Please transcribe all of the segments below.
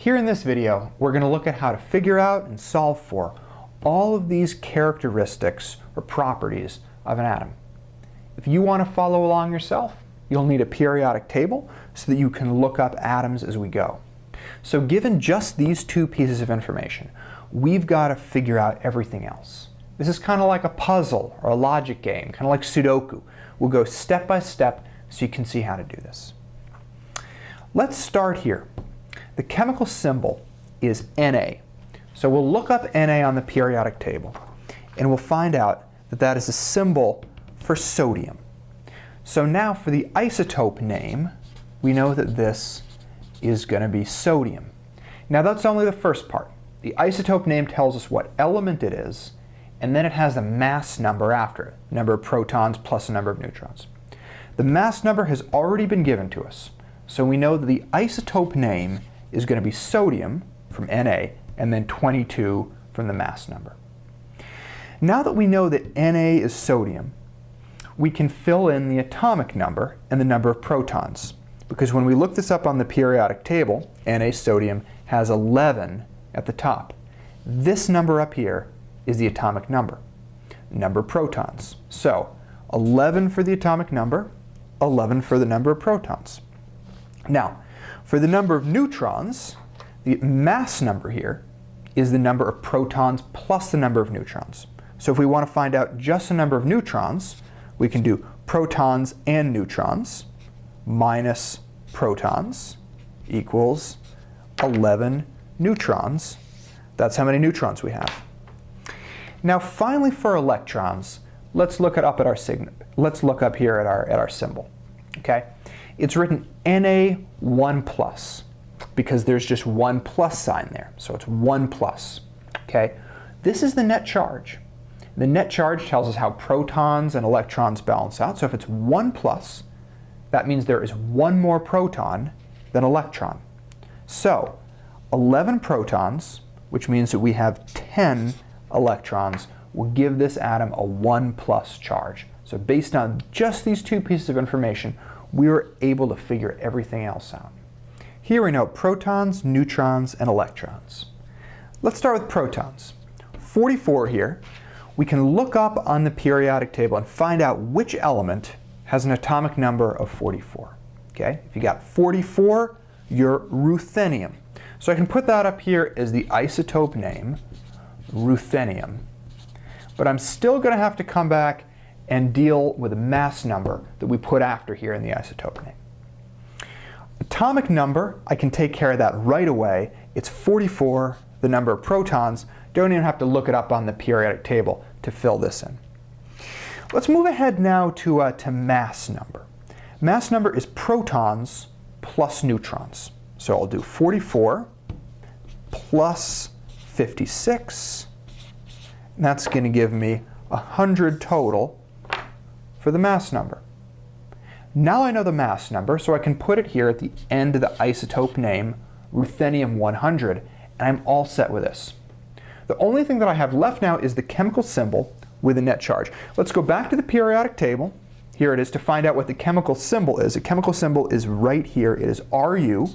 Here in this video, we're going to look at how to figure out and solve for all of these characteristics or properties of an atom. If you want to follow along yourself, you'll need a periodic table so that you can look up atoms as we go. So given just these two pieces of information, we've got to figure out everything else. This is kind of like a puzzle or a logic game, kind of like Sudoku. We'll go step by step so you can see how to do this. Let's start here. The chemical symbol is Na. So we'll look up Na on the periodic table, and we'll find out that that is a symbol for sodium. So now for the isotope name, we know that this is going to be sodium. Now that's only the first part. The isotope name tells us what element it is, and then it has the mass number after it, number of protons plus the number of neutrons. The mass number has already been given to us, so we know that the isotope name is going to be sodium from Na, and then 22 from the mass number. Now that we know that Na is sodium, we can fill in the atomic number and the number of protons. Because when we look this up on the periodic table, Na sodium has 11 at the top. This number up here is the atomic number of protons. So 11 for the atomic number, 11 for the number of protons. Now, for the number of neutrons, the mass number here is the number of protons plus the number of neutrons. So if we want to find out just the number of neutrons, we can do protons and neutrons minus protons equals 11 neutrons. That's how many neutrons we have. Now finally for electrons, let's look up here at our symbol. Okay? It's written Na1+, because there's just one plus sign there. So it's 1+. Okay? This is the net charge. The net charge tells us how protons and electrons balance out. So if it's 1+, that means there is one more proton than electron. So 11 protons, which means that we have 10 electrons, will give this atom a 1+ charge. So based on just these two pieces of information, we were able to figure everything else out. Here we know protons, neutrons, and electrons. Let's start with protons. 44 here. We can look up on the periodic table and find out which element has an atomic number of 44. Okay? If you got 44, you're ruthenium. So I can put that up here as the isotope name, ruthenium. But I'm still going to have to come back and deal with a mass number that we put after here in the isotope name. Atomic number, I can take care of that right away. It's 44, the number of protons. Don't even have to look it up on the periodic table to fill this in. Let's move ahead now to mass number. Mass number is protons plus neutrons. So I'll do 44 plus 56. And that's going to give me 100 total for the mass number. Now I know the mass number, so I can put it here at the end of the isotope name, ruthenium 100, and I'm all set with this. The only thing that I have left now is the chemical symbol with a net charge. Let's go back to the periodic table. Here it is to find out what the chemical symbol is. The chemical symbol is right here. It is Ru.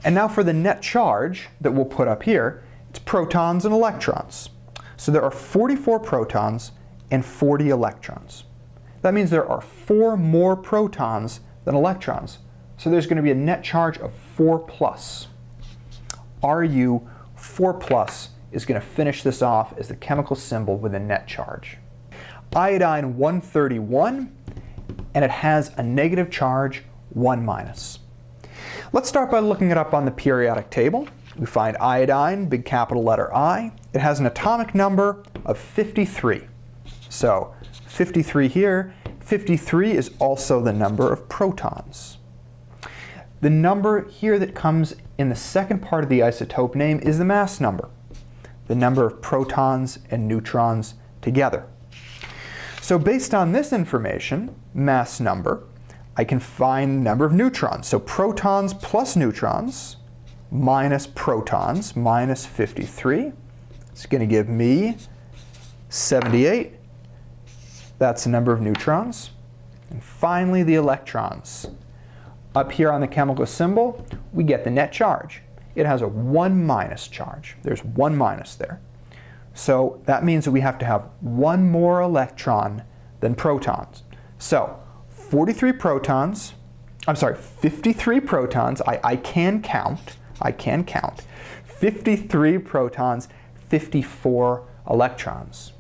And now for the net charge that we'll put up here, it's protons and electrons. So there are 44 protons and 40 electrons. That means there are 4 more protons than electrons. So there's going to be a net charge of 4+. Ru 4+ is going to finish this off as the chemical symbol with a net charge. Iodine 131, and it has a negative charge 1-. Let's start by looking it up on the periodic table. We find iodine, big capital letter I. It has an atomic number of 53. So 53 here. 53 is also the number of protons. The number here that comes in the second part of the isotope name is the mass number, the number of protons and neutrons together. So based on this information, mass number, I can find the number of neutrons. So protons plus neutrons minus protons minus 53. It's going to give me 78. That's the number of neutrons. And finally, the electrons. Up here on the chemical symbol, we get the net charge. It has a 1 minus charge. There's 1 minus there. So that means that we have to have 1 more electron than protons. So 53 protons, I can count. 53 protons, 54 electrons.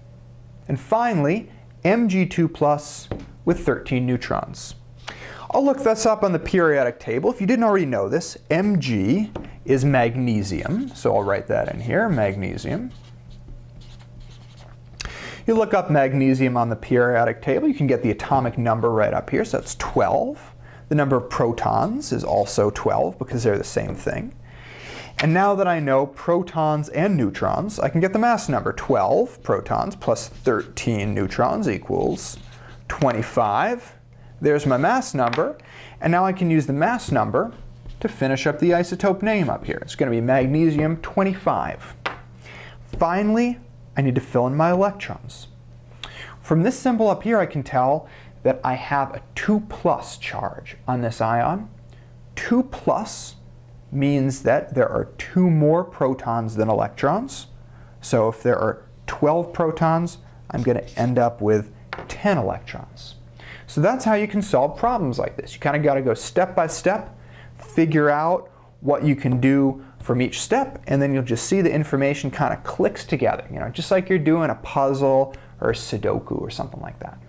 And finally, Mg2 plus with 13 neutrons. I'll look this up on the periodic table. If you didn't already know this, Mg is magnesium. So I'll write that in here, magnesium. You look up magnesium on the periodic table, you can get the atomic number right up here, so that's 12. The number of protons is also 12 because they're the same thing. And now that I know protons and neutrons, I can get the mass number. 12 protons plus 13 neutrons equals 25. There's my mass number. And now I can use the mass number to finish up the isotope name up here. It's going to be magnesium 25. Finally, I need to fill in my electrons. From this symbol up here, I can tell that I have a 2 plus charge on this ion. 2 plus means that there are 2 more protons than electrons. So if there are 12 protons, I'm going to end up with 10 electrons. So that's how you can solve problems like this. You kind of got to go step by step, figure out what you can do from each step, and then you'll just see the information kind of clicks together, just like you're doing a puzzle or a Sudoku or something like that.